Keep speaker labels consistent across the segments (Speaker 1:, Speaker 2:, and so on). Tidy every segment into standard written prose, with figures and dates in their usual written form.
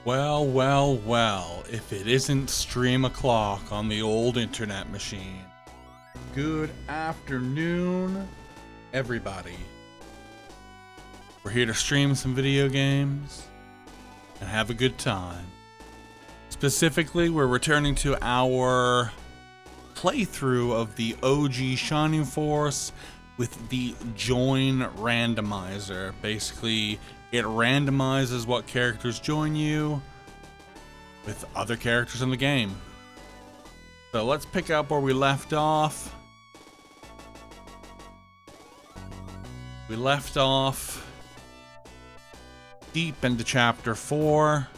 Speaker 1: Well, well, well, if it isn't stream o'clock on the old internet machine. Good afternoon, everybody. We're here to stream some video games and have a good time. Specifically, we're returning to our playthrough of the OG Shining Force with the join randomizer. Basically, it randomizes what characters join you with other characters in the game. So let's pick up where we left off. We left off deep into chapter 4.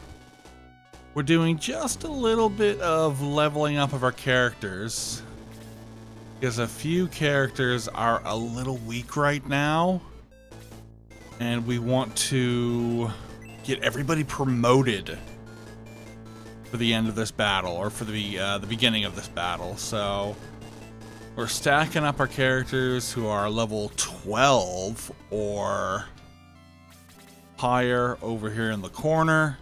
Speaker 1: We're doing just a little bit of leveling up of our characters, because a few characters are a little weak right now, and we want to get everybody promoted for the end of this battle, or for the beginning of this battle. So we're stacking up our characters who are level 12 or higher over here in the corner.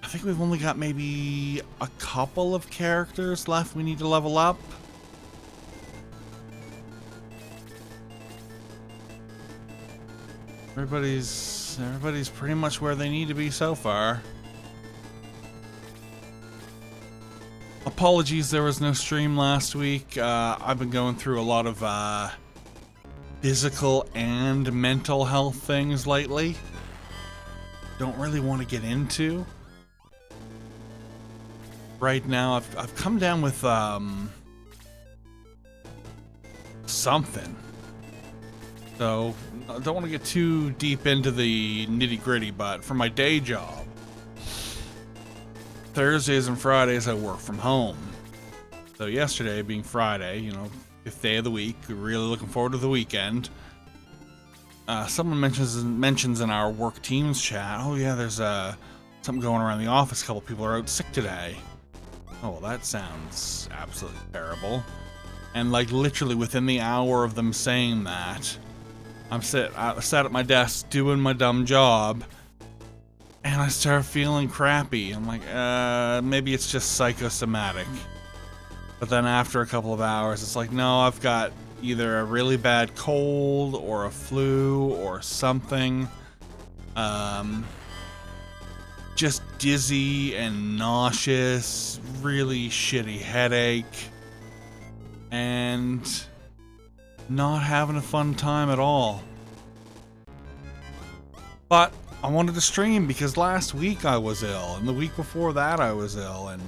Speaker 1: I think we've only got maybe a couple of characters left we need to level up. Everybody's pretty much where they need to be so far. Apologies, there was no stream last week. I've been going through a lot of physical and mental health things lately. Don't really want to get into right now. I've come down with something. So I don't want to get too deep into the nitty-gritty, but for my day job, Thursdays and Fridays I work from home. So yesterday being Friday, you know, 5th day of the week, really looking forward to the weekend. Someone mentions in our work teams chat, oh yeah, there's something going around the office, a couple people are out sick today. Oh, well, that sounds absolutely terrible. And like literally within the hour of them saying that, I sat at my desk doing my dumb job, and I start feeling crappy. I'm like, maybe it's just psychosomatic. But then after a couple of hours, it's like, no, I've got either a really bad cold or a flu or something. Just dizzy and nauseous, really shitty headache, and not having a fun time at all. But I wanted to stream because last week I was ill, and the week before that I was ill, and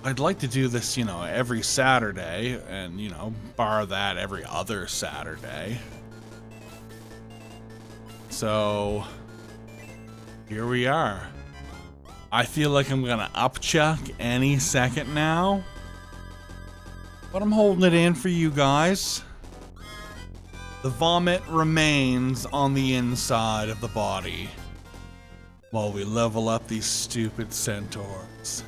Speaker 1: I'd like to do this, you know, every Saturday, and, you know, bar that, every other Saturday. So here we are. I feel like I'm gonna upchuck any second now, but I'm holding it in for you guys. The vomit remains on the inside of the body while we level up these stupid centaurs.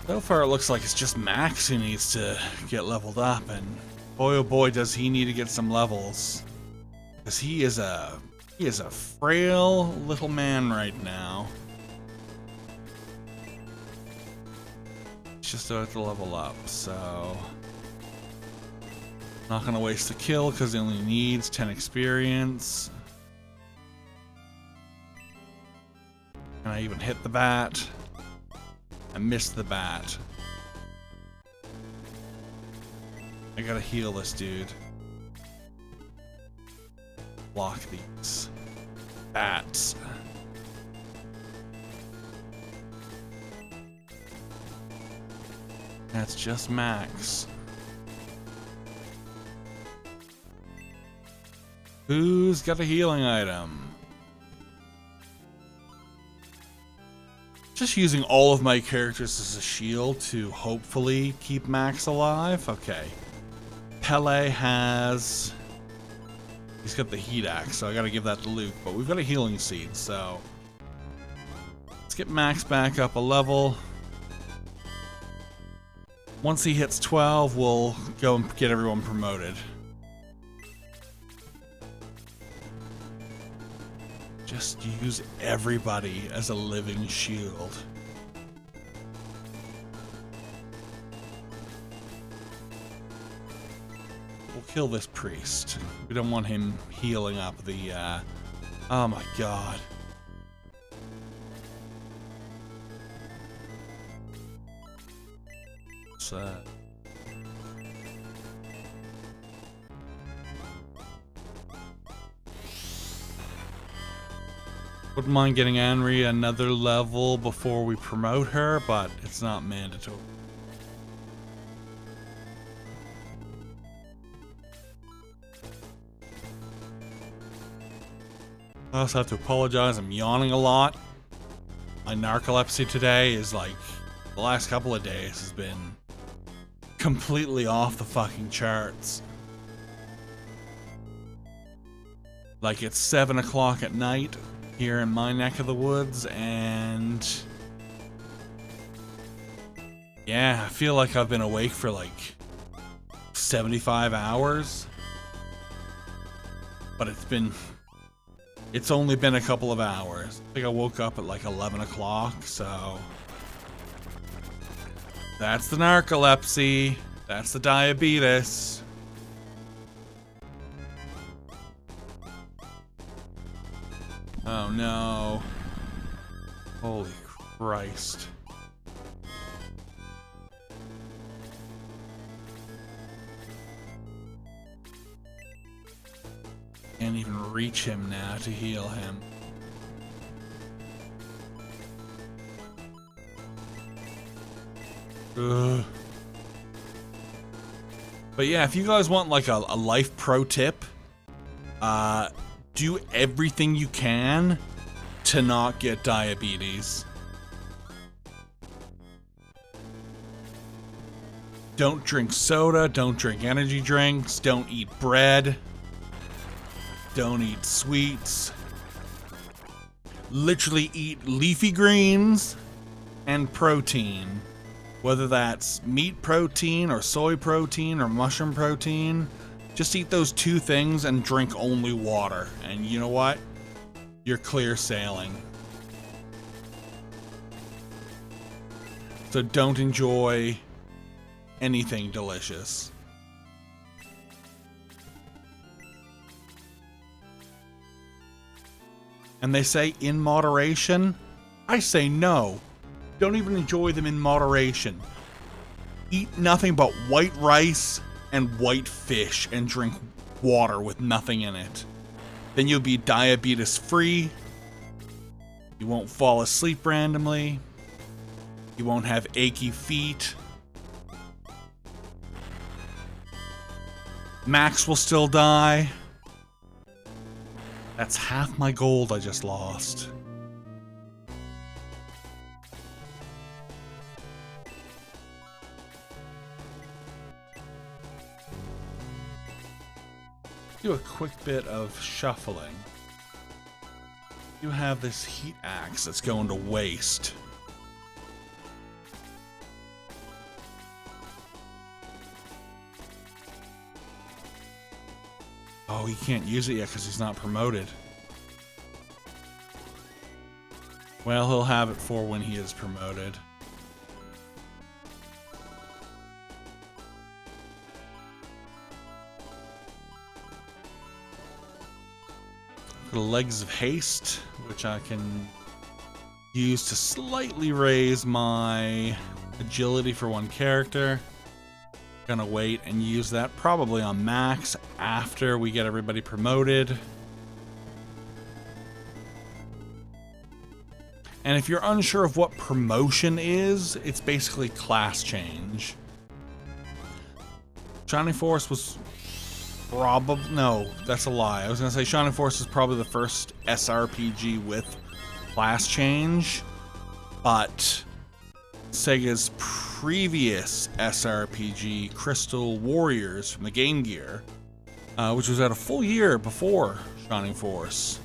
Speaker 1: So far it looks like it's just Max who needs to get leveled up, and boy oh boy does he need to get some levels, because he is a frail little man right now. He's just about to level up, so not gonna waste the kill because he only needs 10 experience. And I even hit the bat. I missed the bat. I gotta heal this dude. Block these bats. That's just Max. Who's got a healing item? Just using all of my characters as a shield to hopefully keep Max alive. Okay. Pele has... he's got the heat axe, so I gotta give that to Luke, but we've got a healing seed, so let's get Max back up a level. Once he hits 12, we'll go and get everyone promoted. Just use everybody as a living shield. We'll kill this priest. We don't want him healing up the, oh my god. What's that? Wouldn't mind getting Anri another level before we promote her, but it's not mandatory. I also have to apologize, I'm yawning a lot. My narcolepsy today is like, the last couple of days has been completely off the fucking charts. Like it's 7 o'clock at night here in my neck of the woods, and yeah, I feel like I've been awake for like 75 hours, but it's only been a couple of hours. I think I woke up at like 11 o'clock, so that's the narcolepsy, that's the diabetes. Oh no. Holy Christ. Can't even reach him now to heal him. Ugh. But yeah, if you guys want like a life pro tip, do everything you can to not get diabetes. Don't drink soda, don't drink energy drinks, don't eat bread, don't eat sweets. Literally eat leafy greens and protein. Whether that's meat protein or soy protein or mushroom protein. Just eat those two things and drink only water. And you know what? You're clear sailing. So don't enjoy anything delicious. And they say in moderation. I say no. Don't even enjoy them in moderation. Eat nothing but white rice and white fish and drink water with nothing in it. Then you'll be diabetes free. You won't fall asleep randomly. You won't have achy feet. Max will still die. That's half my gold I just lost. Do a quick bit of shuffling. You have this heat axe that's going to waste. Oh, he can't use it yet because he's not promoted. Well, he'll have it for when he is promoted. The Legs of Haste, which I can use to slightly raise my agility for one character. Gonna wait and use that probably on max after we get everybody promoted. And if you're unsure of what promotion is, it's basically class change. Shining Force was probably, no, that's a lie. I was gonna say Shining Force is probably the first SRPG with class change, but Sega's previous SRPG, Crystal Warriors from the Game Gear, which was at a full year before Shining Force,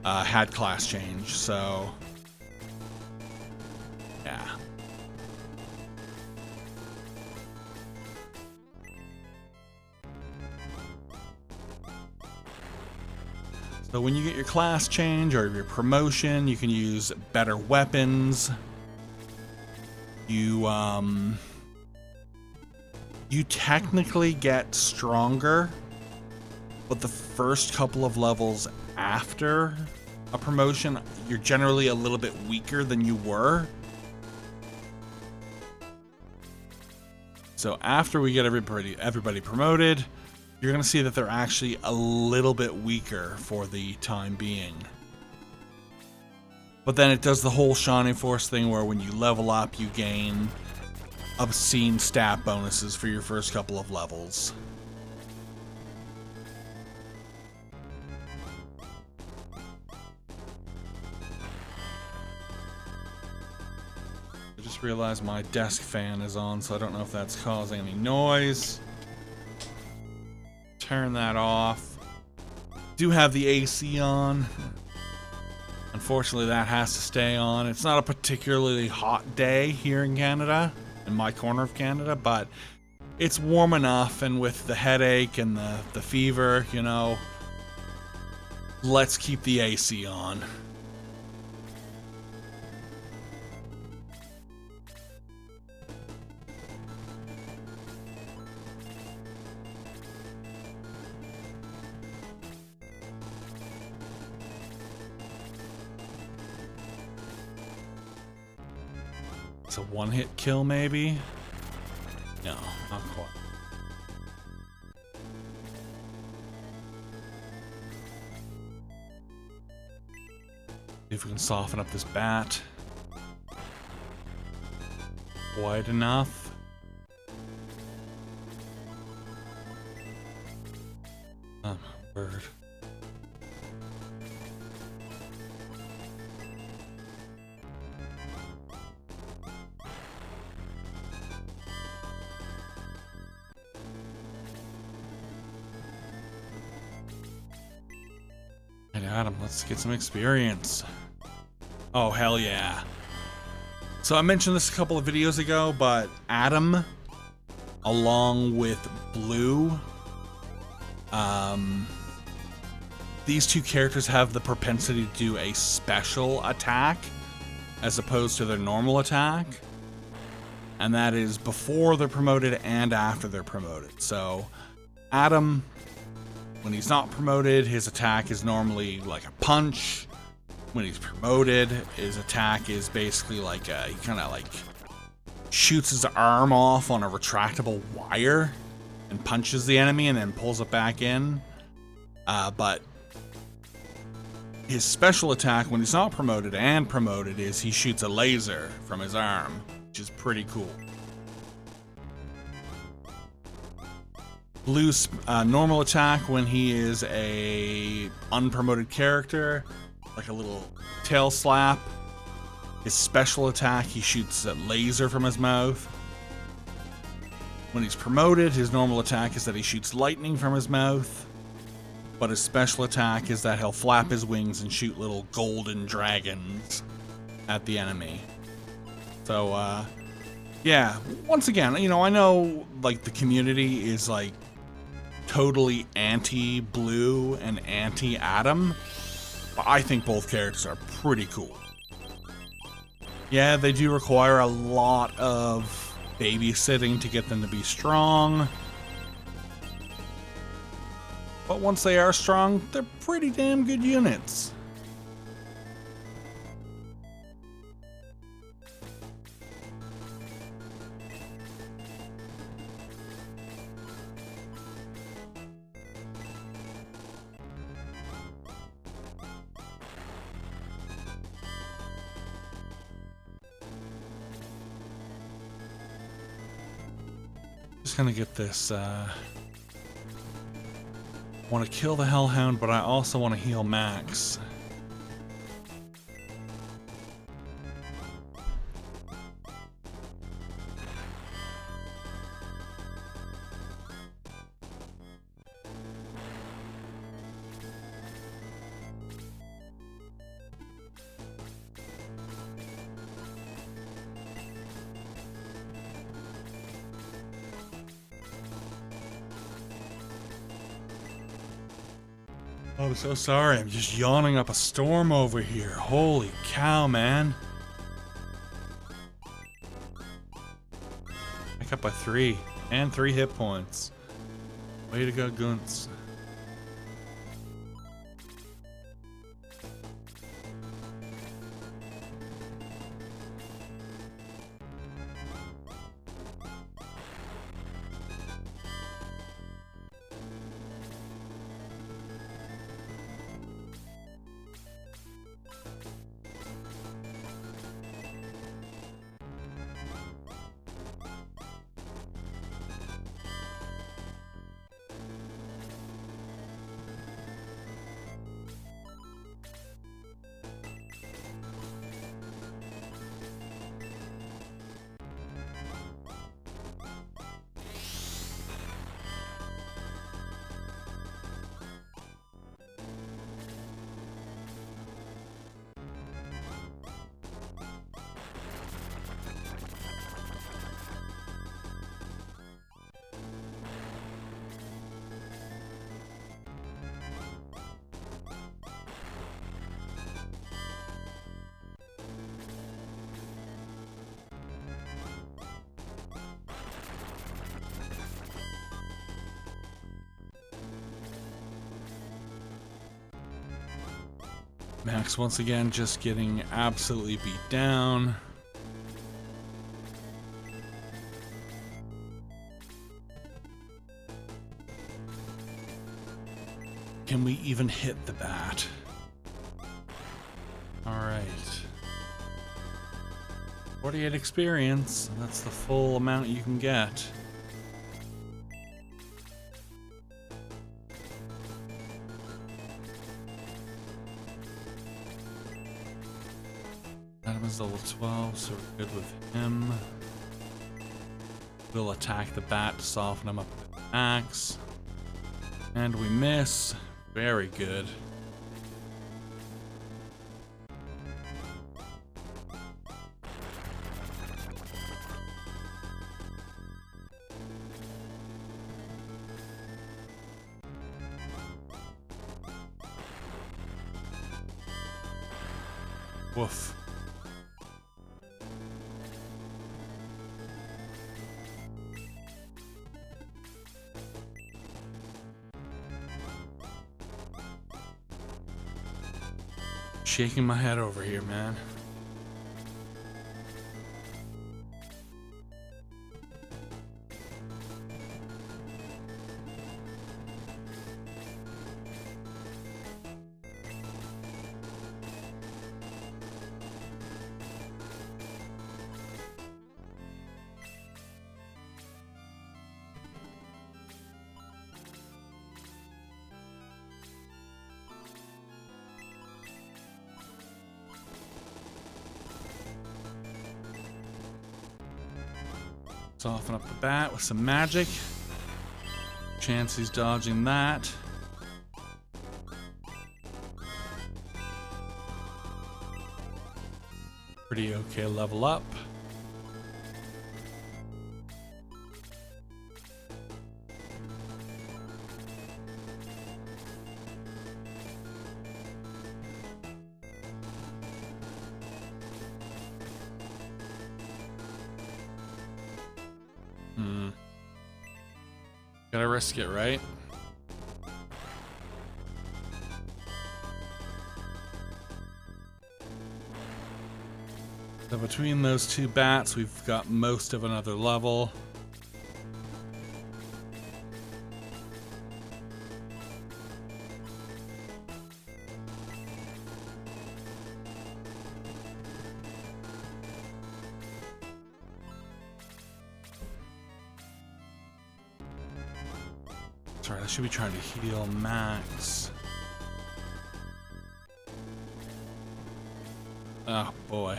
Speaker 1: had class change, so yeah. So when you get your class change or your promotion, you can use better weapons. You technically get stronger, but the first couple of levels after a promotion, you're generally a little bit weaker than you were. So after we get everybody promoted, you're going to see that they're actually a little bit weaker for the time being. But then it does the whole Shining Force thing where when you level up, you gain obscene stat bonuses for your first couple of levels. I just realized my desk fan is on, so I don't know if that's causing any noise. Turn that off. Do have the AC on. Unfortunately, that has to stay on. It's not a particularly hot day here in Canada, in my corner of Canada, but it's warm enough, and with the headache and the fever, you know, let's keep the AC on. It's a one-hit kill, maybe? No, not quite. See if we can soften up this bat. Quite enough. Oh, bird. Adam, let's get some experience. Oh, hell yeah. So I mentioned this a couple of videos ago, but Adam, along with Blue, these two characters have the propensity to do a special attack as opposed to their normal attack. And that is before they're promoted and after they're promoted. So Adam, when he's not promoted, his attack is normally like a punch. When he's promoted, his attack is basically like he kind of like shoots his arm off on a retractable wire and punches the enemy and then pulls it back in. But his special attack when he's not promoted and promoted is he shoots a laser from his arm, which is pretty cool. Blue's normal attack when he is a unpromoted character, like a little tail slap. His special attack, he shoots a laser from his mouth. When he's promoted, his normal attack is that he shoots lightning from his mouth. But his special attack is that he'll flap his wings and shoot little golden dragons at the enemy. So, yeah, once again, you know, I know, like, the community is, like, totally anti-Blue and anti-Adam, but I think both characters are pretty cool. Yeah, they do require a lot of babysitting to get them to be strong, but once they are strong, they're pretty damn good units. Just gonna get this, want to kill the Hellhound, but I also want to heal Max. I'm so sorry. I'm just yawning up a storm over here. Holy cow, man. Back up by 3. And 3 hit points. Way to go, Gunts. Max once again just getting absolutely beat down. Can we even hit the bat? Alright. 48 experience. That's the full amount you can get. Adam is level 12, so we're good with him. We'll attack the bat to soften him up with the axe. And we miss. Very good. Woof. Shaking my head over here, man. Soften up the bat with some magic. Chance he's dodging that. Pretty okay level up. Gotta risk it, right? So between those two bats, we've got most of another level. Sorry, I should be trying to heal Max. Oh boy.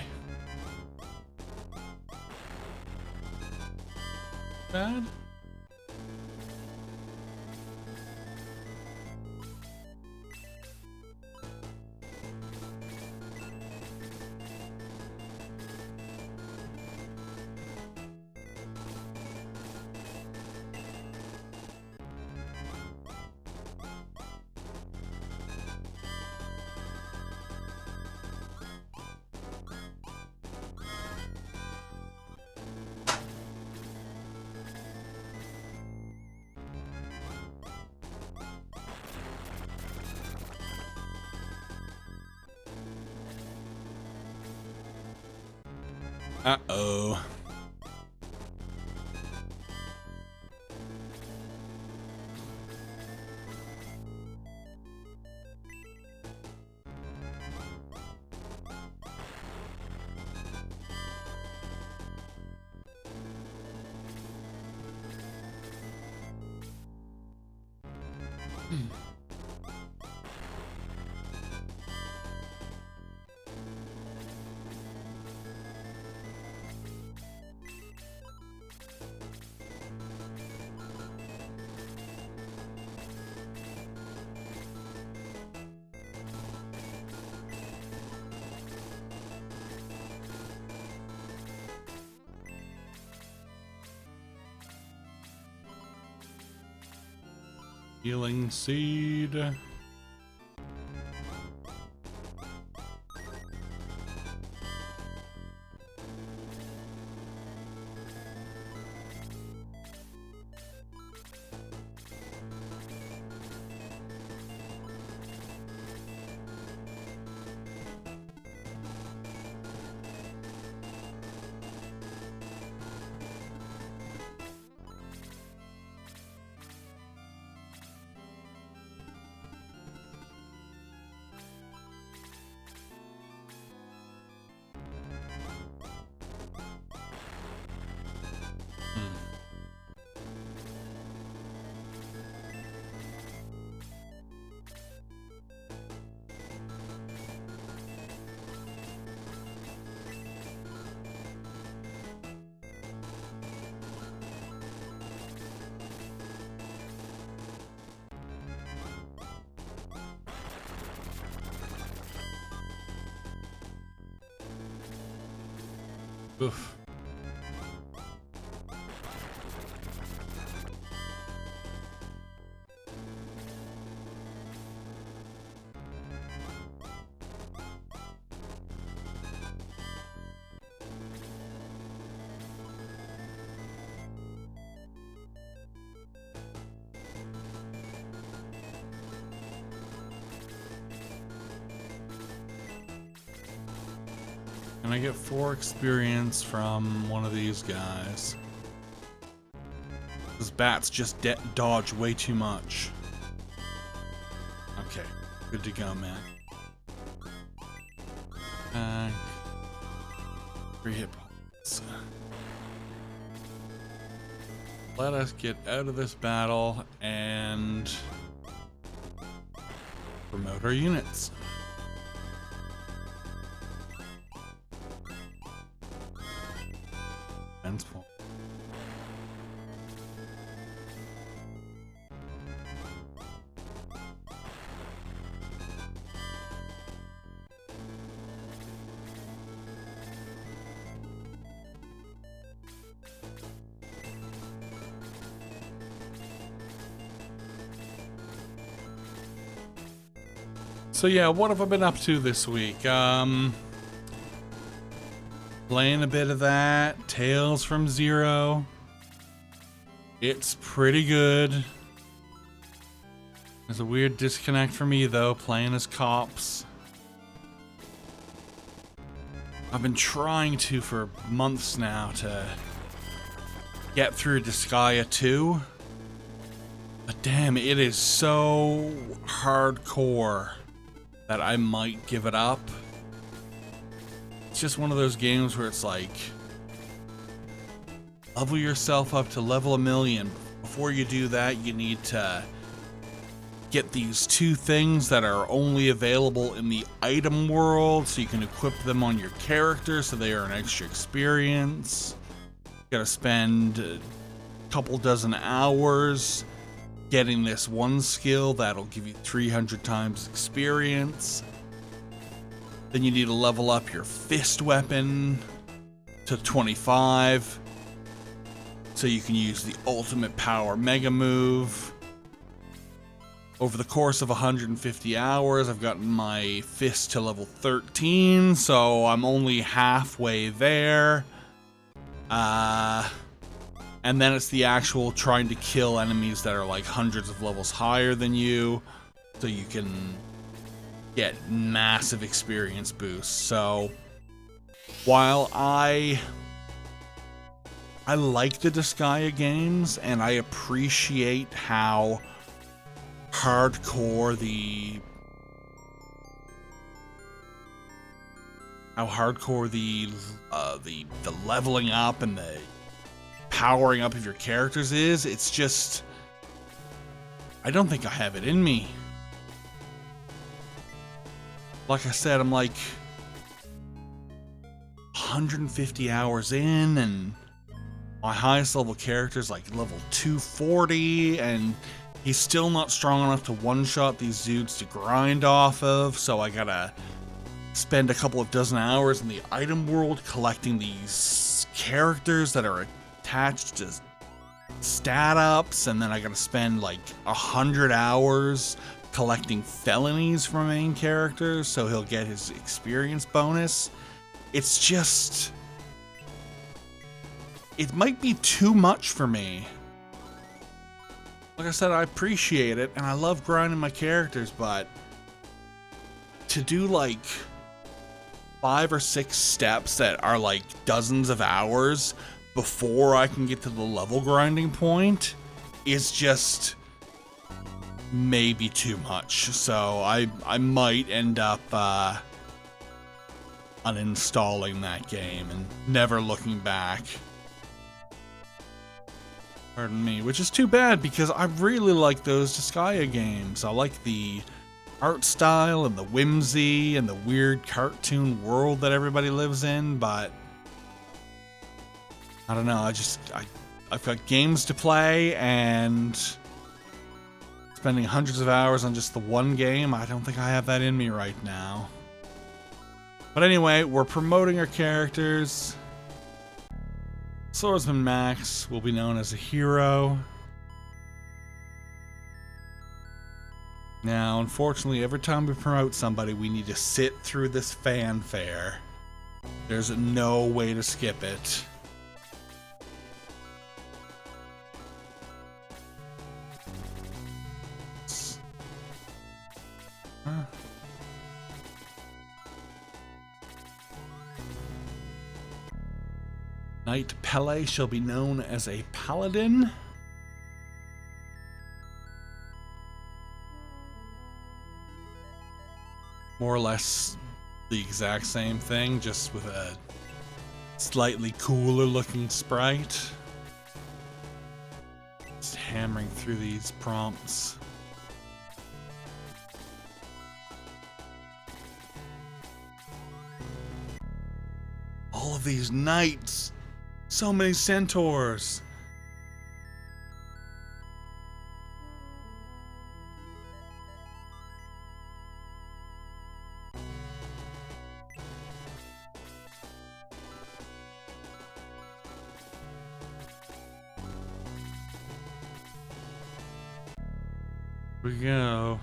Speaker 1: Bad? Uh-oh. Healing seed. Oof. Can I get 4 experience from one of these guys? Those bats just dodge way too much. Okay, good to go, man. 3 hit points. Let us get out of this battle and promote our units. So yeah, what have I been up to this week? Playing a bit of that, Tales from Zero. It's pretty good. There's a weird disconnect for me though, playing as cops. I've been trying to for months now to get through Disgaea 2. But damn, it is so hardcore that I might give it up. It's just one of those games where it's like, level yourself up to level 1,000,000. Before you do that, you need to get these 2 things that are only available in the item world, so you can equip them on your character so they are an extra experience. You gotta spend a couple dozen hours getting this one skill that'll give you 300 times experience. Then you need to level up your fist weapon to 25 so you can use the ultimate power mega move. Over the course of 150 hours, I've gotten my fist to level 13, so I'm only halfway there. And then it's the actual trying to kill enemies that are like hundreds of levels higher than you, so you can get massive experience boosts. So while I like the Disgaea games, and I appreciate how hardcore the leveling up and the powering up of your characters is. It's just, I don't think I have it in me. Like I said, I'm like 150 hours in, and my highest level character is like level 240, and he's still not strong enough to one-shot these dudes to grind off of, so I gotta spend a couple of dozen hours in the item world collecting these characters that are attached to stat ups, and then I gotta spend like 100 hours collecting felonies from main characters so he'll get his experience bonus. It's just, it might be too much for me. Like I said, I appreciate it and I love grinding my characters, but to do like 5 or 6 steps that are like dozens of hours before I can get to the level grinding point is just maybe too much. So I might end up uninstalling that game and never looking back. Pardon me, which is too bad because I really like those Disgaea games. I like the art style and the whimsy and the weird cartoon world that everybody lives in, but I don't know, I've got games to play, and spending hundreds of hours on just the one game, I don't think I have that in me right now. But anyway, we're promoting our characters. Swordsman Max will be known as a hero. Now, unfortunately, every time we promote somebody, we need to sit through this fanfare. There's no way to skip it. Knight Pele shall be known as a paladin. More or less the exact same thing, just with a slightly cooler looking sprite. Just hammering through these prompts. All of these knights! So many centaurs! Here we go.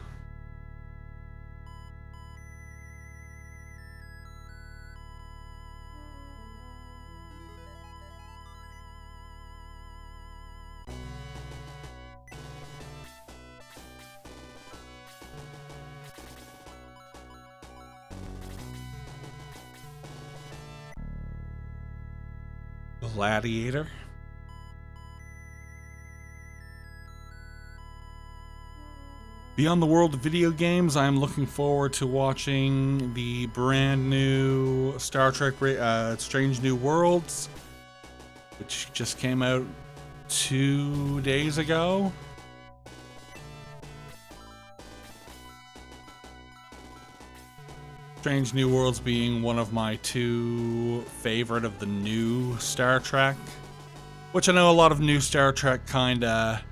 Speaker 1: Gladiator. Beyond the world of video games, I'm looking forward to watching the brand new Star Trek Strange New Worlds, which just came out 2 days ago. Strange New Worlds being one of my 2 favorite of the new Star Trek, which I know a lot of new Star Trek kinda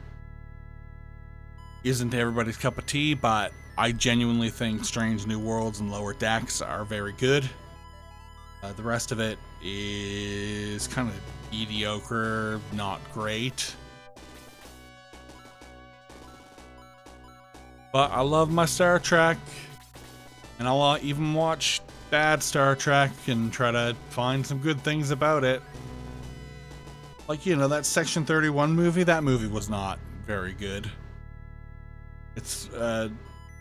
Speaker 1: isn't everybody's cup of tea, but I genuinely think Strange New Worlds and Lower Decks are very good. The rest of it is kind of mediocre, not great. But I love my Star Trek, and I'll even watch bad Star Trek and try to find some good things about it. Like, you know, that Section 31 movie, that movie was not very good. It's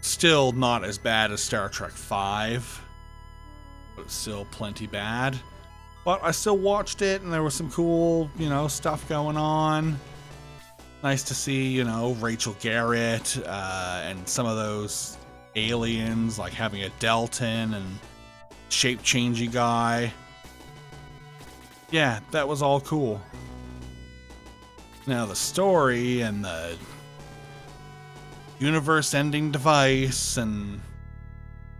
Speaker 1: still not as bad as Star Trek V, but it's still plenty bad. But I still watched it, and there was some cool, stuff going on. Nice to see, Rachel Garrett and some of those aliens, like having a Deltan and shape-changey guy. Yeah, that was all cool. Now the story and the universe-ending device and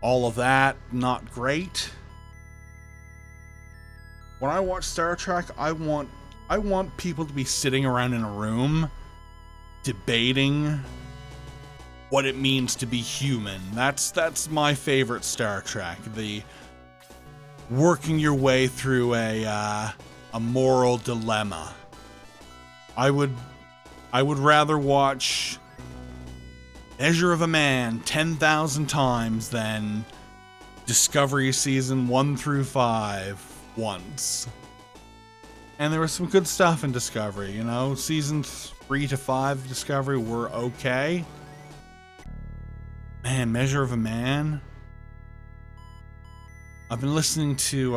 Speaker 1: all of that, not great. When I watch Star Trek, I want people to be sitting around in a room debating what it means to be human. That's my favorite Star Trek. The working your way through a moral dilemma. I would rather watch Measure of a Man 10,000 times than Discovery season 1 through 5 once. And there was some good stuff in Discovery, Season 3 to 5 of Discovery were okay. Man, Measure of a Man. I've been listening to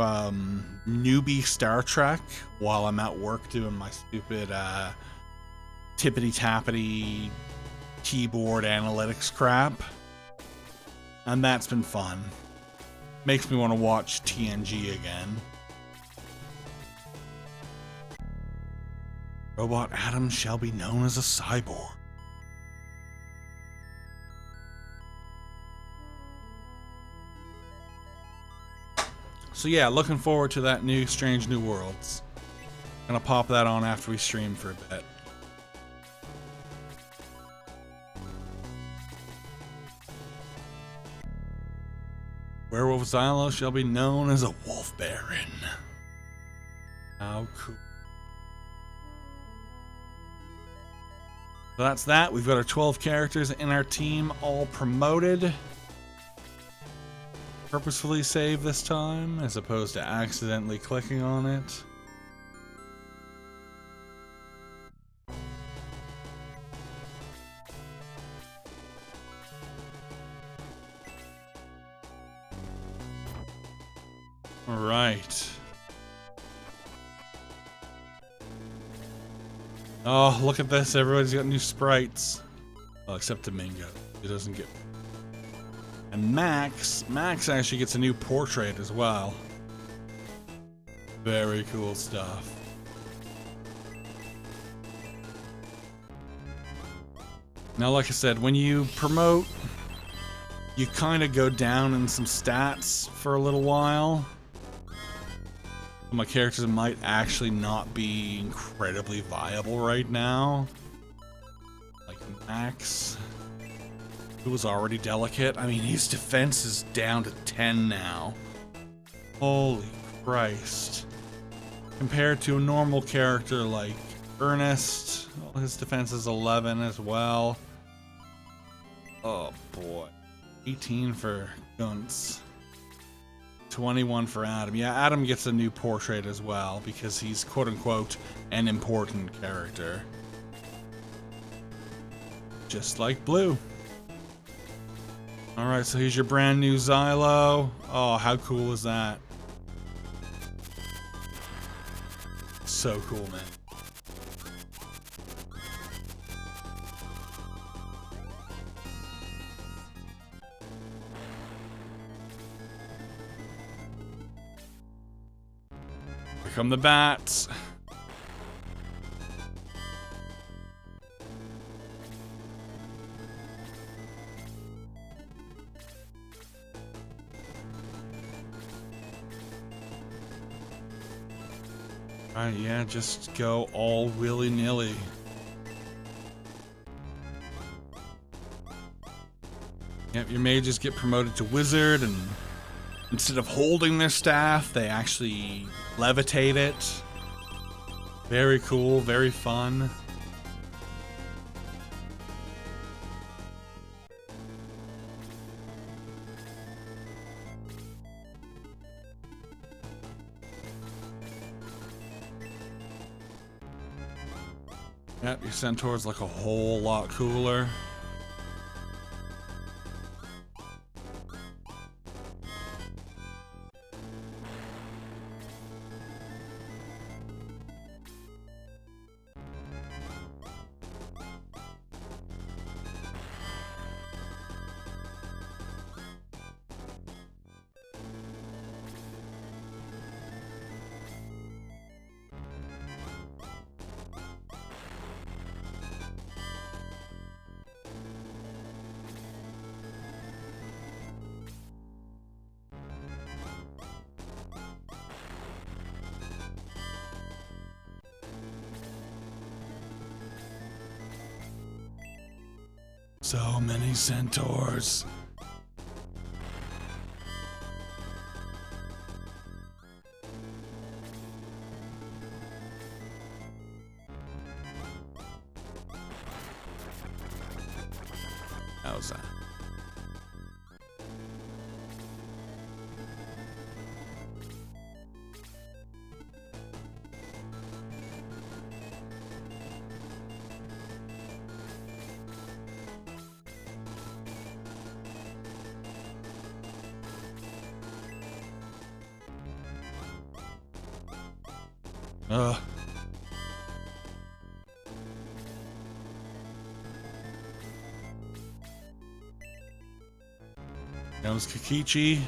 Speaker 1: Newbie Star Trek while I'm at work doing my stupid tippity-tappity keyboard analytics crap. And that's been fun. Makes me want to watch TNG again. Robot Adam shall be known as a cyborg. So yeah, looking forward to that new Strange New Worlds. Gonna pop that on after we stream for a bit. Werewolf Xylo shall be known as a Wolf Baron. How cool. So that's that. We've got our 12 characters in our team all promoted. Purposefully save this time as opposed to accidentally clicking on it. All right. Oh, look at this. Everybody's got new sprites. Well, except Domingo. He doesn't get... And Max actually gets a new portrait as well. Very cool stuff. Now, like I said, when you promote, you kind of go down in some stats for a little while. My characters might actually not be incredibly viable right now. Like Max, who was already delicate. I mean, his defense is down to 10 now. Holy Christ. Compared to a normal character like Ernest, well, his defense is 11 as well. Oh boy. 18 for Gunts. 21 for Adam. Yeah, Adam gets a new portrait as well because he's quote-unquote an important character. Just like Blue. Alright, so here's your brand new Xylo. Oh, how cool is that? So cool, man. Here come the bats. Alright, yeah, just go all willy-nilly. Yep, your mages get promoted to wizard, and instead of holding their staff, they actually levitate it. Very cool, very fun. Yep, your centaur's like a whole lot cooler. So many centaurs. How's that? That was Kikichi.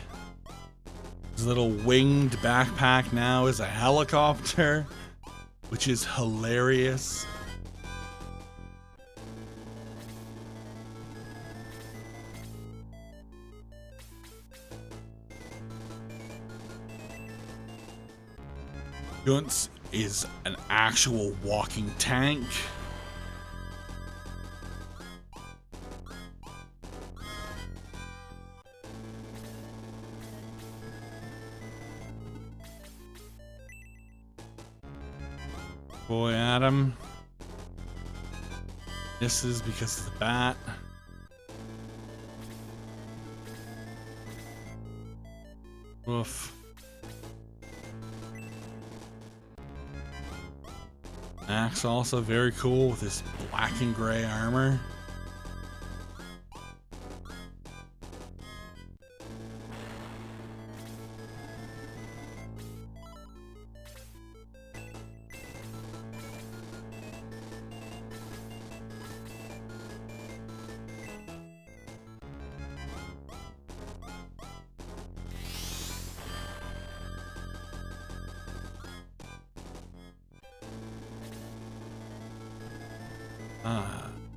Speaker 1: His little winged backpack now is a helicopter, which is hilarious. Guntz is an actual walking tank. Boy, Adam. This is because of the bat. Woof. Max also very cool with his black and gray armor.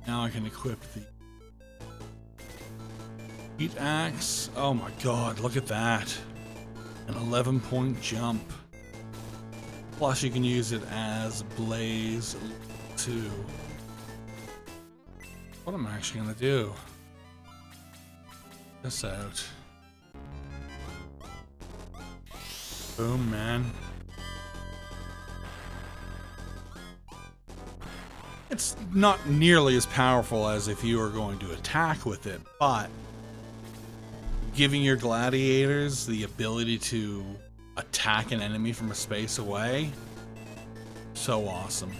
Speaker 1: Now I can equip the heat axe. Oh my god, look at that. An 11-point jump. Plus you can use it as Blaze 2. What am I actually gonna do? This out. Boom, man. It's not nearly as powerful as if you were going to attack with it, but giving your gladiators the ability to attack an enemy from a space away, so awesome.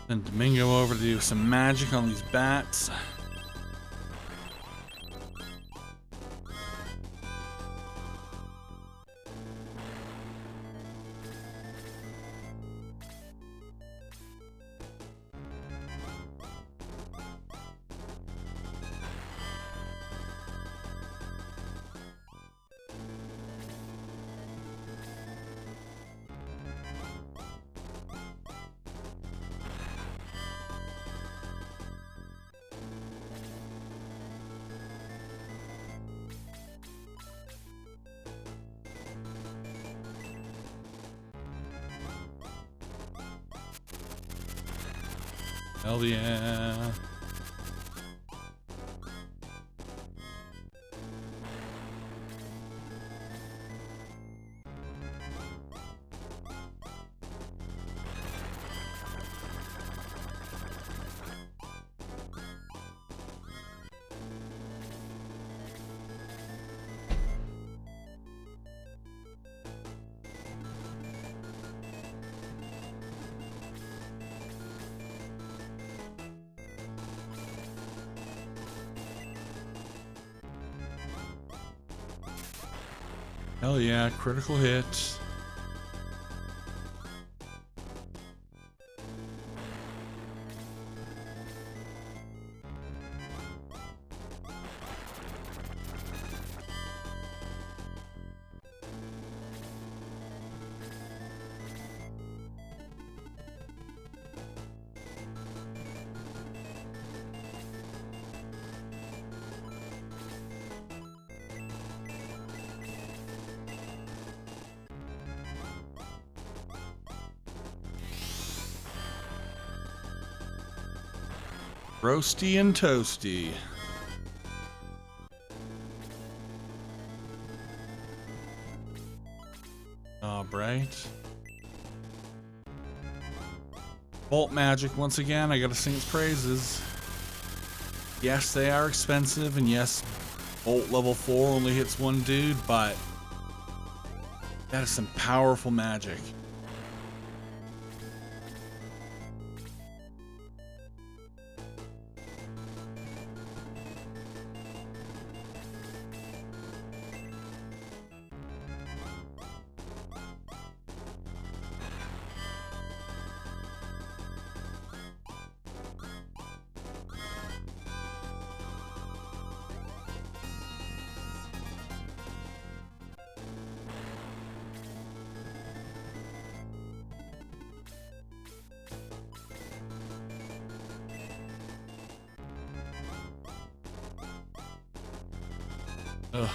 Speaker 1: Then Domingo over to do some magic on these bats. Hell yeah. Hell yeah, critical hit. Roasty and toasty. Alright. Bolt magic, once again, I gotta sing its praises. Yes, they are expensive, and yes, Bolt level 4 only hits one dude, but that is some powerful magic. Ugh.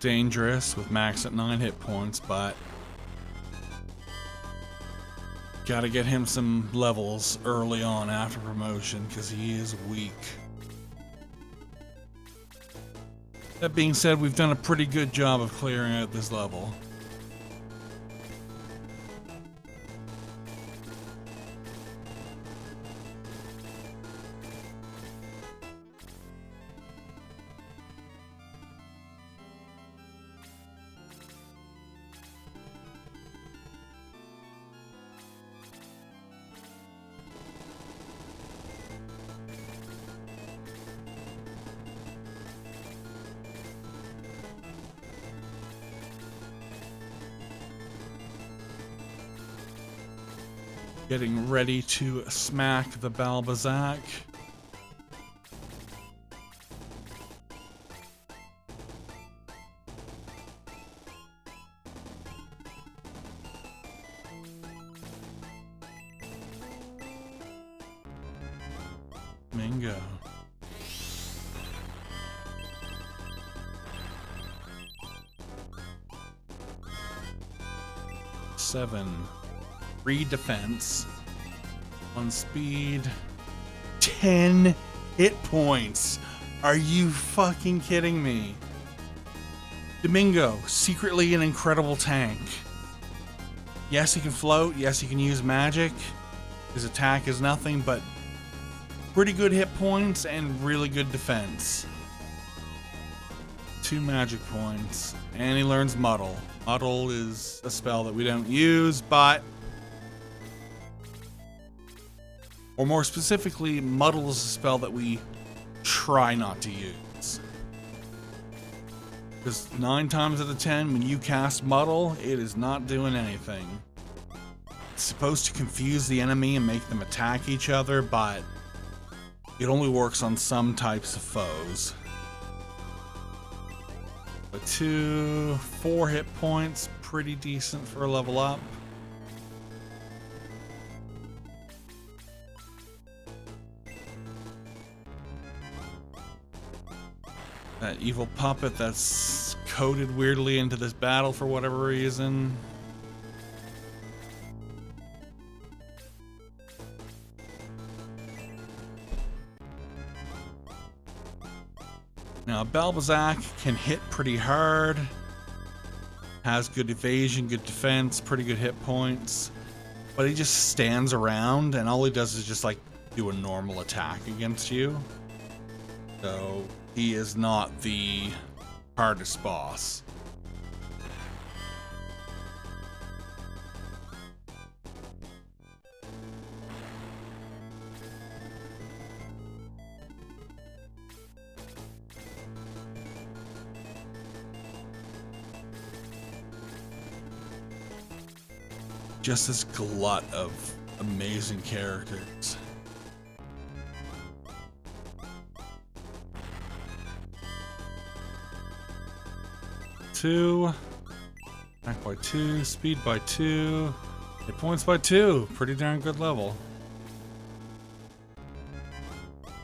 Speaker 1: Dangerous with max at 9 hit points, but gotta get him some levels early on after promotion because he is weak. That being said, we've done a pretty good job of clearing out this level. Getting ready to smack the Balbazak. Mingo. Seven. 3 defense, 1 speed, 10 hit points. Are you fucking kidding me? Domingo, secretly an incredible tank. Yes, he can float. Yes, he can use magic. His attack is nothing but pretty good hit points and really good defense. 2 magic points. And he learns Muddle. Muddle is a spell that we don't use, but... or more specifically, Muddle is a spell that we try not to use. Because 9 times out of 10, when you cast Muddle, it is not doing anything. It's supposed to confuse the enemy and make them attack each other, but it only works on some types of foes. But 4 hit points, pretty decent for a level up. That evil puppet that's coded weirdly into this battle for whatever reason. Now, Balbazak can hit pretty hard. Has good evasion, good defense, pretty good hit points. But he just stands around, and all he does is just, like, do a normal attack against you. So, he is not the hardest boss. Just this glut of amazing characters. Two, attack by 2, speed by 2, hit points by 2. Pretty darn good level.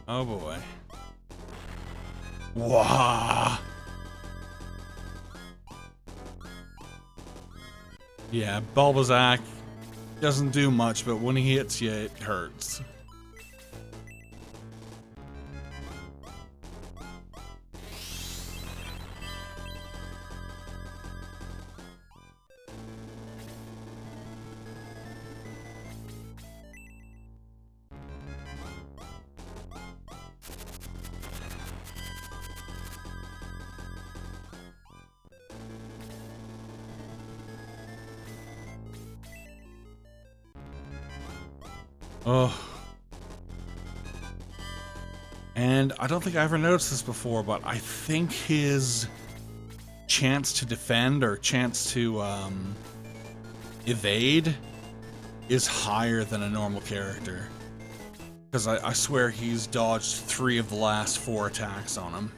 Speaker 1: Oh boy. Wow. Yeah, Balbazak doesn't do much, but when he hits you, it hurts. Oh. And I don't think I ever noticed this before, but I think his chance to defend or chance to evade is higher than a normal character. Because I swear he's dodged 3 of the last 4 attacks on him.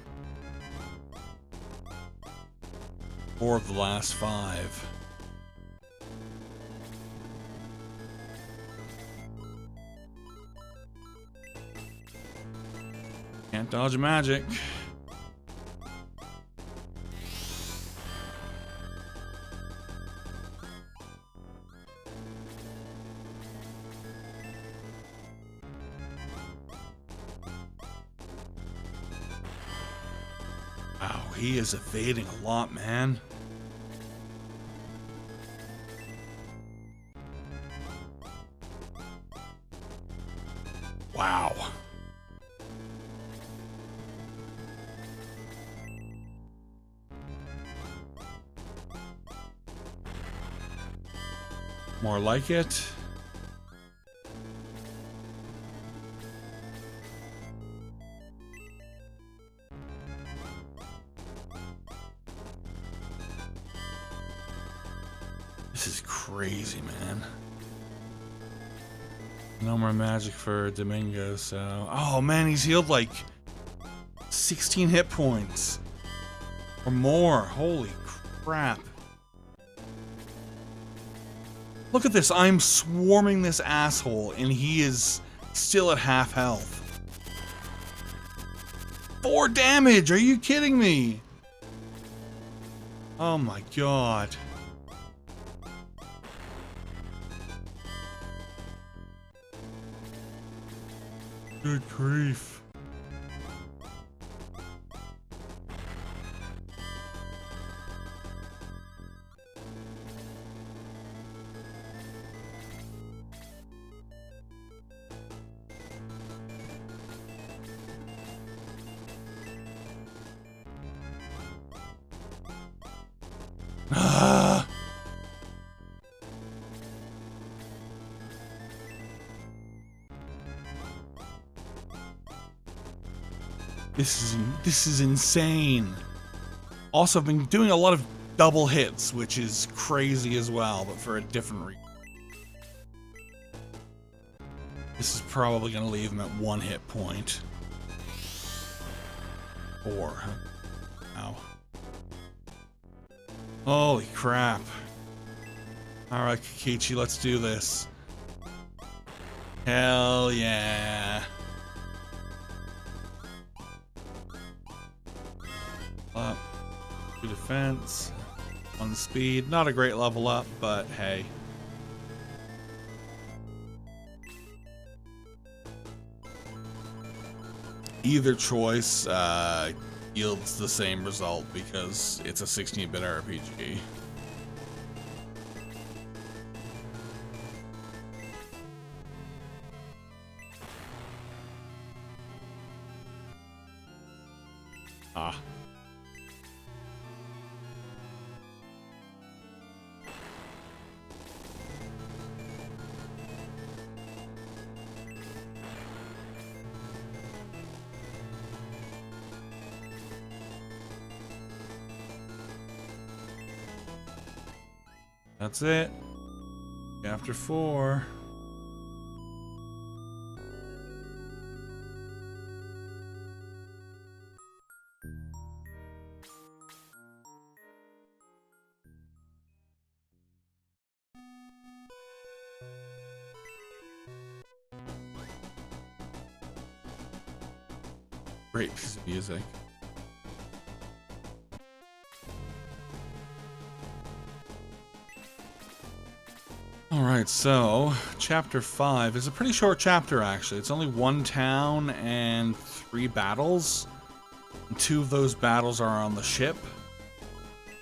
Speaker 1: 4 of the last 5. Can't dodge magic. Wow, he is evading a lot, man. Wow. More like it. This is crazy, man. No more magic for Domingo, so... Oh, man, he's healed like 16 hit points. Or more. Holy crap. Look at this. I'm swarming this asshole, and he is still at half health. 4 damage! Are you kidding me? Oh my god. Good grief. Ah. This is insane. Also, I've been doing a lot of double hits, which is crazy as well, but for a different reason. This is probably going to leave him at 1 hit point. 4. Ow. Holy crap. Alright, Kokichi, let's do this. Hell yeah. Up. 2 defense. 1 speed. Not a great level up, but hey. Either choice yields the same result because it's a 16-bit RPG. Ah. That's it. Chapter 4. Great piece of music. Alright, so chapter 5 is a pretty short chapter actually. It's only one town and 3 battles. And 2 of those battles are on the ship,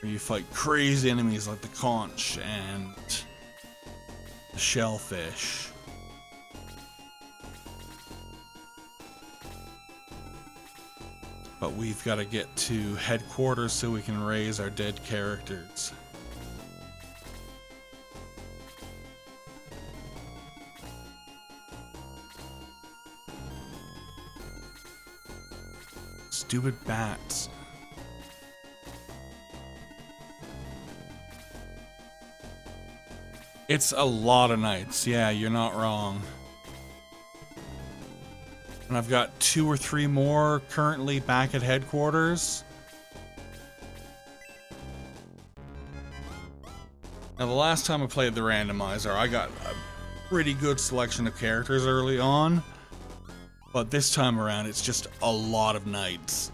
Speaker 1: where you fight crazy enemies like the conch and the shellfish. But we've got to get to headquarters so we can raise our dead characters. Stupid bats. It's a lot of nights. Yeah, you're not wrong. And I've got 2 or 3 more currently back at headquarters. Now, the last time I played the randomizer, I got a pretty good selection of characters early on. But this time around, it's just a lot of nights.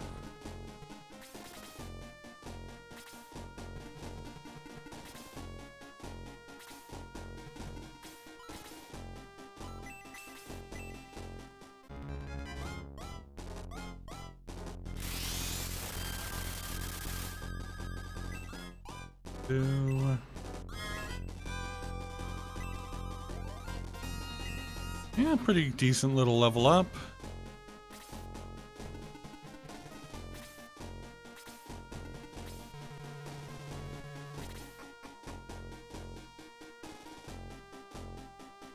Speaker 1: Yeah, pretty decent little level up.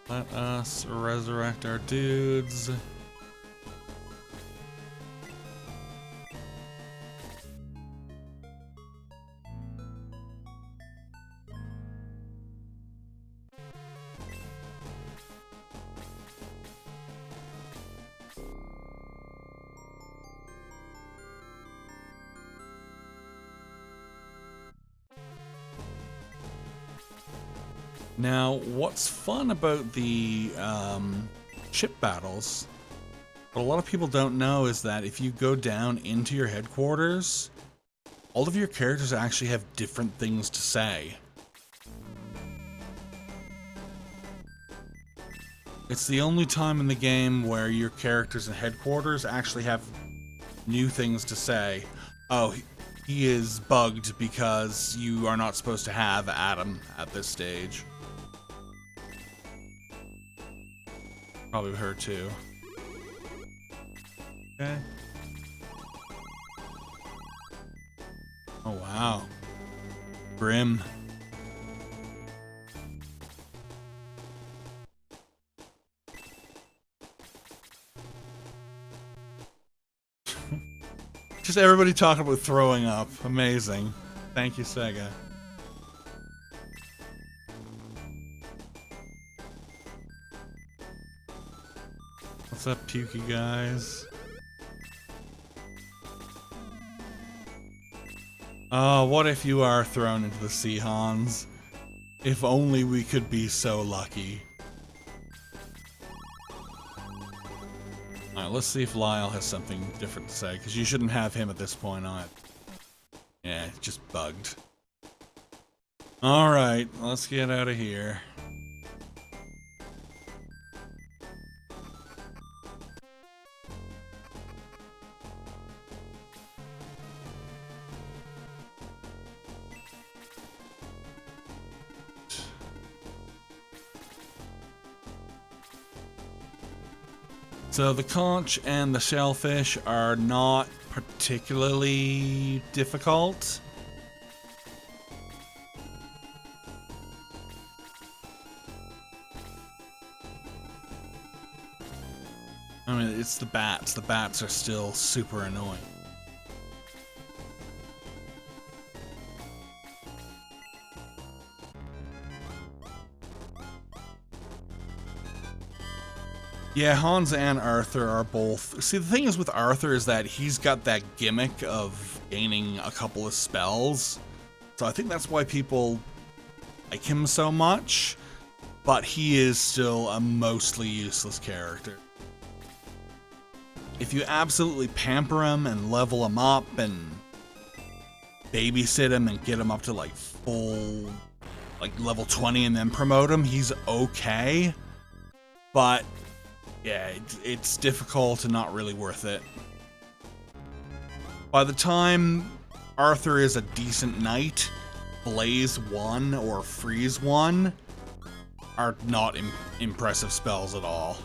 Speaker 1: Let us resurrect our dudes. Now, what's fun about the ship battles, what a lot of people don't know is that if you go down into your headquarters, all of your characters actually have different things to say. It's the only time in the game where your characters in headquarters actually have new things to say. Oh, he is bugged because you are not supposed to have Adam at this stage. Probably her too. Okay. Oh wow. Grim. Just everybody talking about throwing up. Amazing. Thank you, Sega. What's up, pukey guys? Oh, what if you are thrown into the sea, Hans? If only we could be so lucky. Alright, let's see if Lyle has something different to say, because you shouldn't have him at this point on it. Yeah, just bugged. Alright, let's get out of here. So the conch and the shellfish are not particularly difficult. I mean, it's the bats. The bats are still super annoying. Yeah, Hans and Arthur are both... See, the thing is with Arthur is that he's got that gimmick of gaining a couple of spells. So I think that's why people like him so much. But he is still a mostly useless character. If you absolutely pamper him and level him up and babysit him and get him up to like full, like level 20 and then promote him, he's okay. But yeah, it's difficult and not really worth it. By the time Arthur is a decent knight, Blaze 1 or Freeze 1 are not impressive spells at all.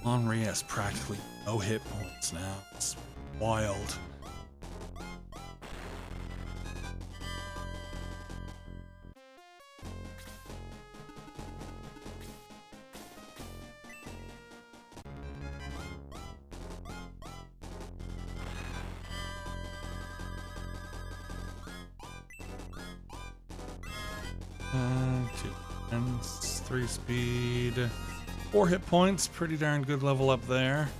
Speaker 1: Henri has practically no hit points now. It's wild. Two defense, 3 speed. 4 hit points, pretty darn good level up there.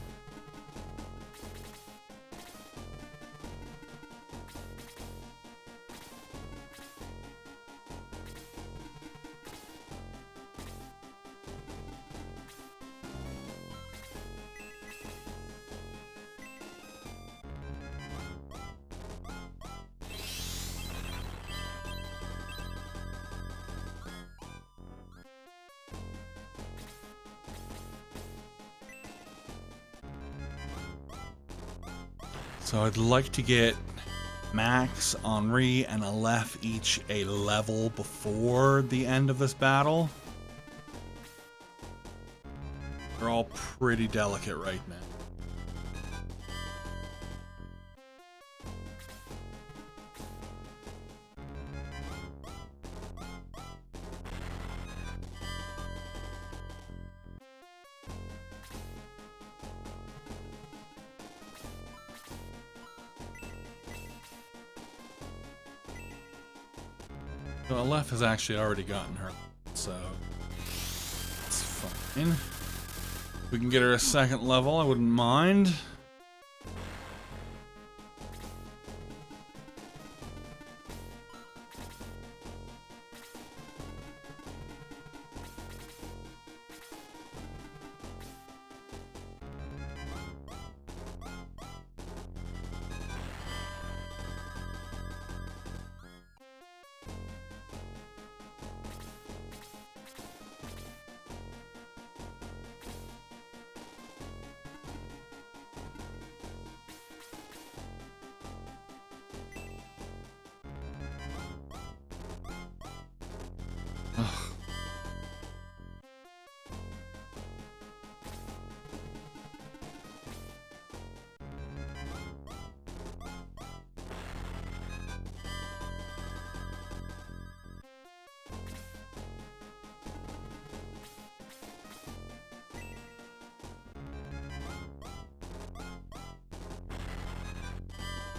Speaker 1: So I'd like to get Max, Henri, and Aleph each a level before the end of this battle. They're all pretty delicate right now. So Aleph has actually already gotten her, so it's fine. If we can get her a second level, I wouldn't mind.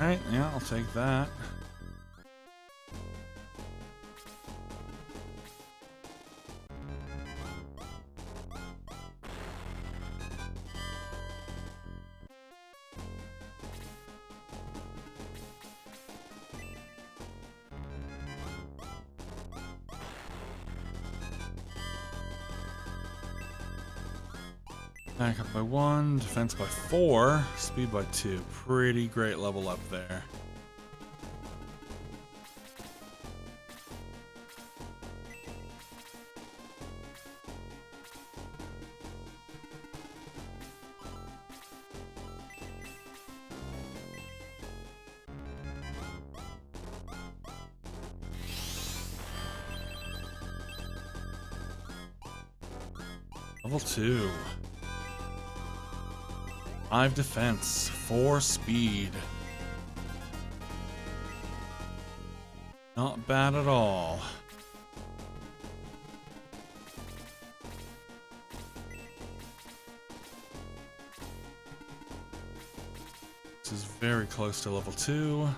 Speaker 1: Alright, yeah, I'll take that. Attack up by 1, defense by 4, speed by 2. Pretty great level up there. Level 2. 5 defense, 4 speed. Not bad at all. This is very close to level 2.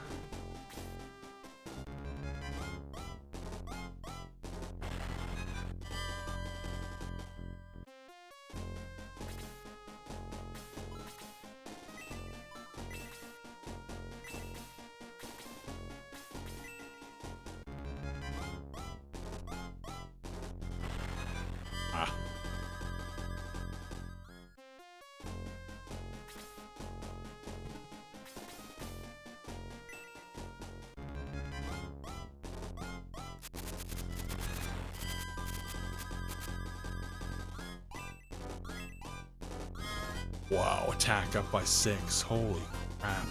Speaker 1: Wow, attack up by 6. Holy crap.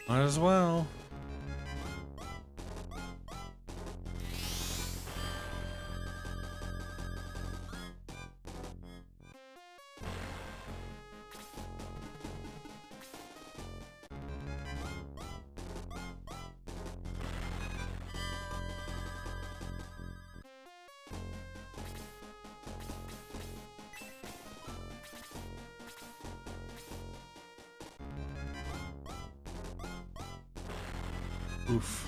Speaker 1: Might as well. Oof.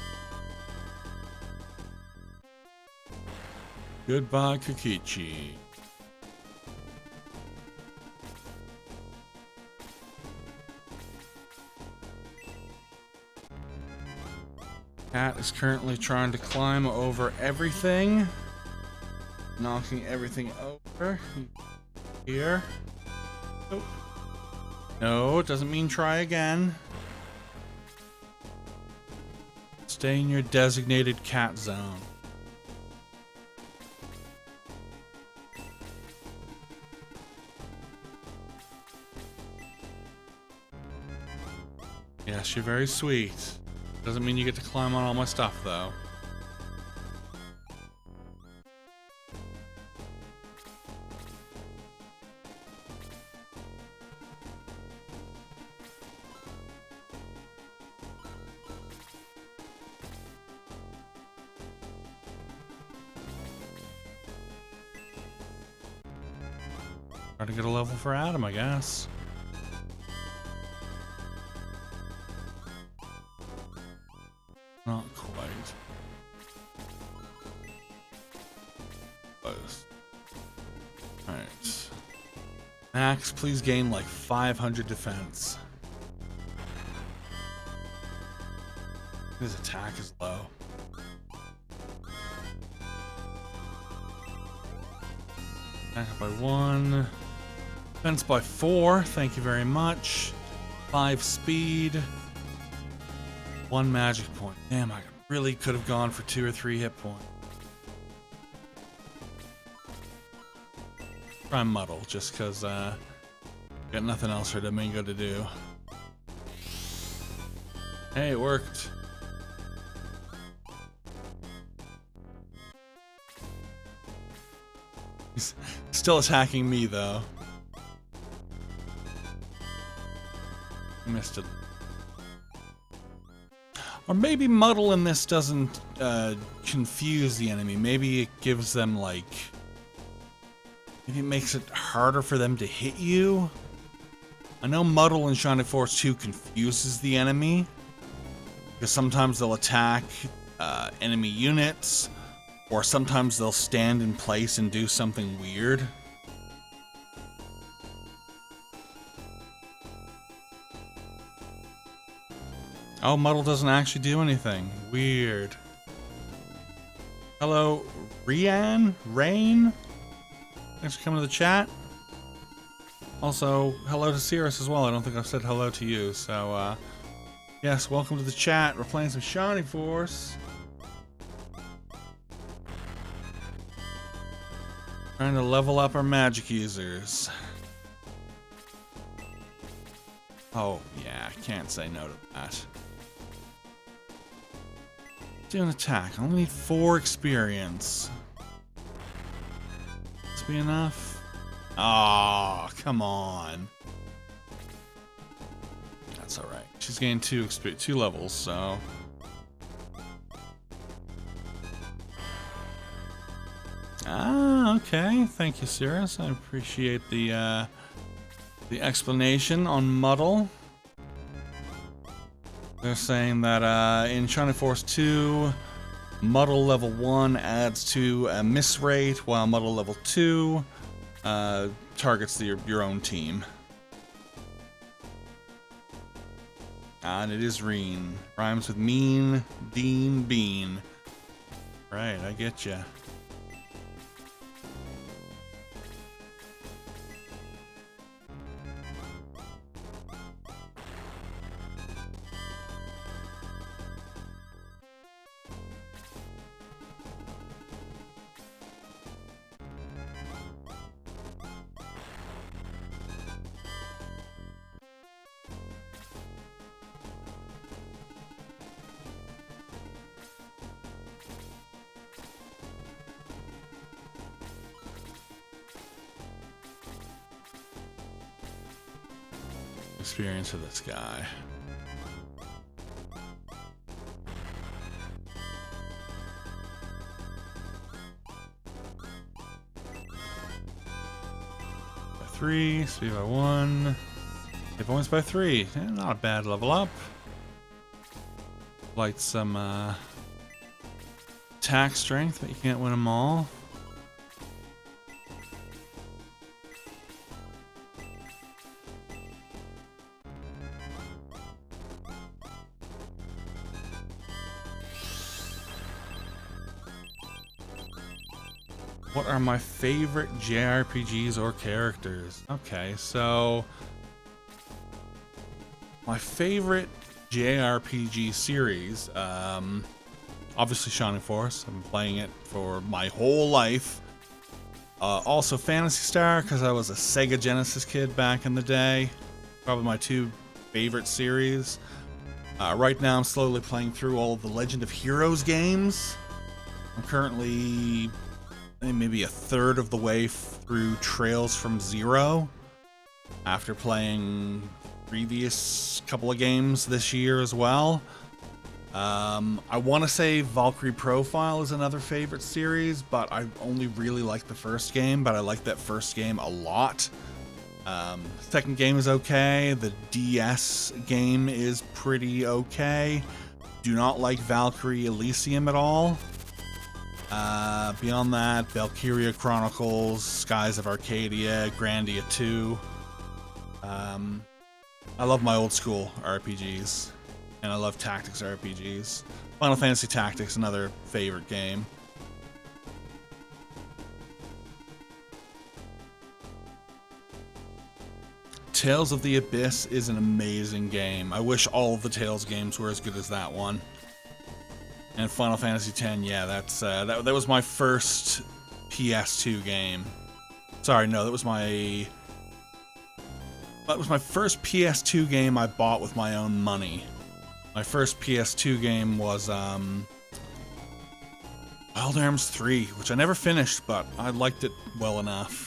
Speaker 1: Goodbye, Kokichi. Cat is currently trying to climb over everything, knocking everything over. Here. Oh. No, it doesn't mean try again. Stay in your designated cat zone. Yes, you're very sweet. Doesn't mean you get to climb on all my stuff, though. Try to get a level for Adam, I guess. Not quite. Close. Alright. Max, please gain like 500 defense. His attack is low. Attack by 1. Defense by 4. Thank you very much. 5 speed. 1 magic point. Damn, I really could have gone for 2 or 3 hit points. Try Muddle, just because got nothing else for Domingo to do. Hey, it worked. He's still attacking me, though. Missed it. Or maybe Muddle in this doesn't confuse the enemy. Maybe it gives them, like... Maybe it makes it harder for them to hit you. I know Muddle in Shining Force 2 confuses the enemy. Because sometimes they'll attack enemy units. Or sometimes they'll stand in place and do something weird. Oh, Muddle doesn't actually do anything. Weird. Hello, Rian? Rain? Thanks for coming to the chat. Also, hello to Cirrus as well. I don't think I've said hello to you. So, yes, welcome to the chat. We're playing some Shining Force. Trying to level up our magic users. Oh, yeah, can't say no to that. Do an attack. I only need 4 experience. This be enough? Oh, come on. That's alright. She's gained 2 levels, so... Ah, okay. Thank you, Cirrus. I appreciate the explanation on Muddle. They're saying that in Shining Force 2, Muddle level 1 adds to a miss rate, while Muddle level 2 targets your own team. And it is Reen. Rhymes with mean, Dean, bean. Right, I get ya. Experience of this guy. By 3, speed by 1, hit points by 3. Not a bad level up. Light some attack strength, but you can't win them all. What are my favorite JRPGs or characters? Okay, so my favorite JRPG series, obviously Shining Force. I've been playing it for my whole life. Also Phantasy Star, because I was a Sega Genesis kid back in the day. Probably my 2 favorite series. Right now I'm slowly playing through all of the Legend of Heroes games. I'm currently maybe a third of the way through Trails from Zero after playing previous couple of games this year as well. I want to say Valkyrie Profile is another favorite series, but I only really like the first game, but I like that first game a lot. Second game is okay. The DS game is pretty okay. Do not like Valkyrie Elysium at all. Beyond that, Valkyria Chronicles, Skies of Arcadia, Grandia 2. I love my old school RPGs, and I love tactics RPGs. Final Fantasy Tactics, another favorite game. Tales of the Abyss is an amazing game. I wish all of the Tales games were as good as that one. And Final Fantasy X, yeah, that was my first PS2 game. Sorry, no, that was my first PS2 game I bought with my own money. My first PS2 game was Wild Arms 3, which I never finished, but I liked it well enough.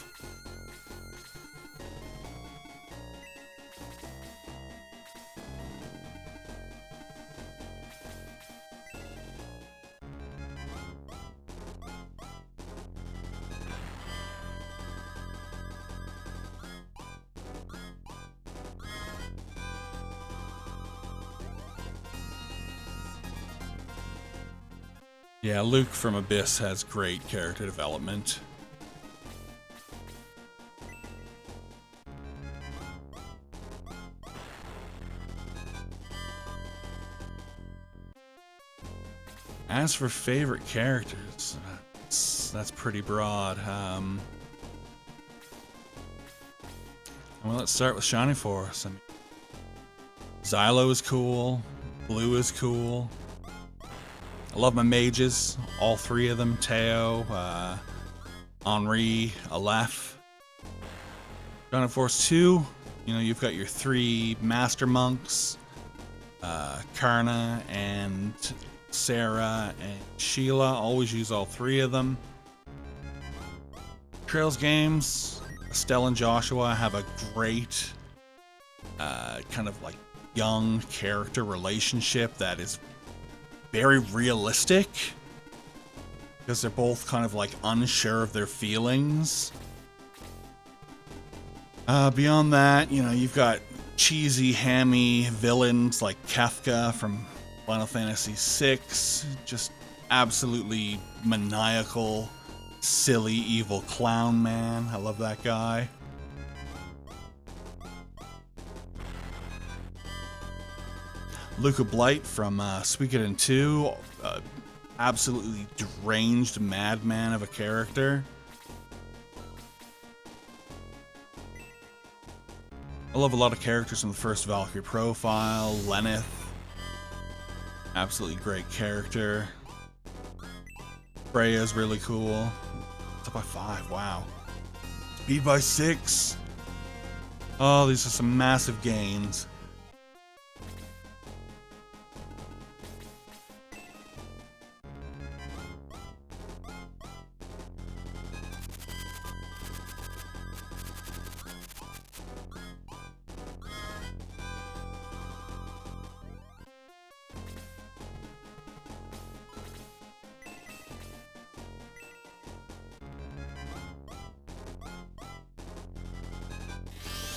Speaker 1: Yeah, Luke from Abyss has great character development. As for favorite characters, that's pretty broad. Well, let's start with Shining Force. I mean, Xylo is cool. Blue is cool. I love my mages, all three of them. Teo, Henri, Aleph. Shining Force 2, you know, you've got your three master monks, Karna and Sarah and Sheila. Always use all three of them. Trails games, Estelle and Joshua have a great kind of like young character relationship that is very realistic, because they're both kind of like unsure of their feelings. Beyond that, you know, you've got cheesy, hammy villains like Kefka from Final Fantasy VI, just absolutely maniacal, silly, evil clown man. I love that guy. Luca Blight from Suikoden 2, absolutely deranged madman of a character. I love a lot of characters from the first Valkyrie profile. Lenneth, absolutely great character. Freya's really cool. It's up by 5, wow. Speed by 6. Oh, these are some massive gains.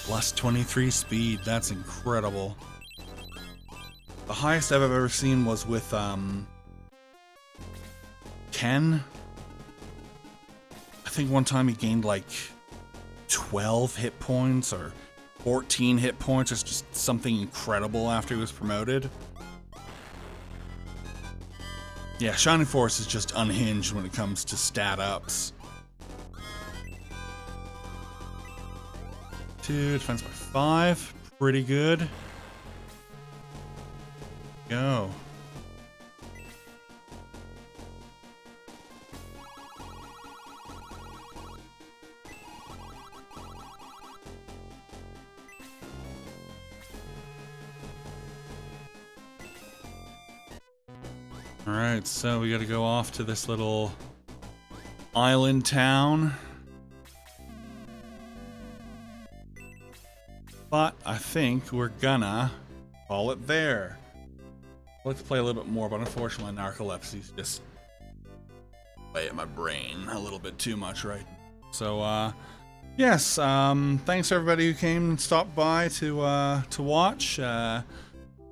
Speaker 1: Plus 23 speed, that's incredible. The highest I've ever seen was with Ken. I think one time he gained like 12 hit points or 14 hit points. It's just something incredible after he was promoted. Yeah, Shining Force is just unhinged when it comes to stat ups. 2, defense by 5, pretty good. Go. Alright, so we gotta go off to this little island town. But I think we're gonna call it there. I'd like to play a little bit more, but unfortunately narcolepsy's just way at my brain a little bit too much right now. So yes, thanks everybody who came and stopped by to watch.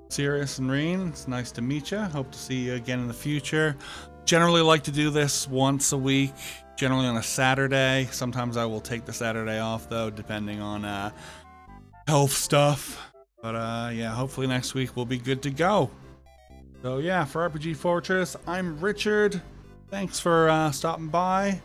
Speaker 1: Sirius and Reen, it's nice to meet you. Hope to see you again in the future. Generally like to do this once a week, generally on a Saturday. Sometimes I will take the Saturday off though, depending on health stuff. But yeah, hopefully next week we'll be good to go. So yeah, for RPG Fortress, I'm Richard. Thanks for stopping by.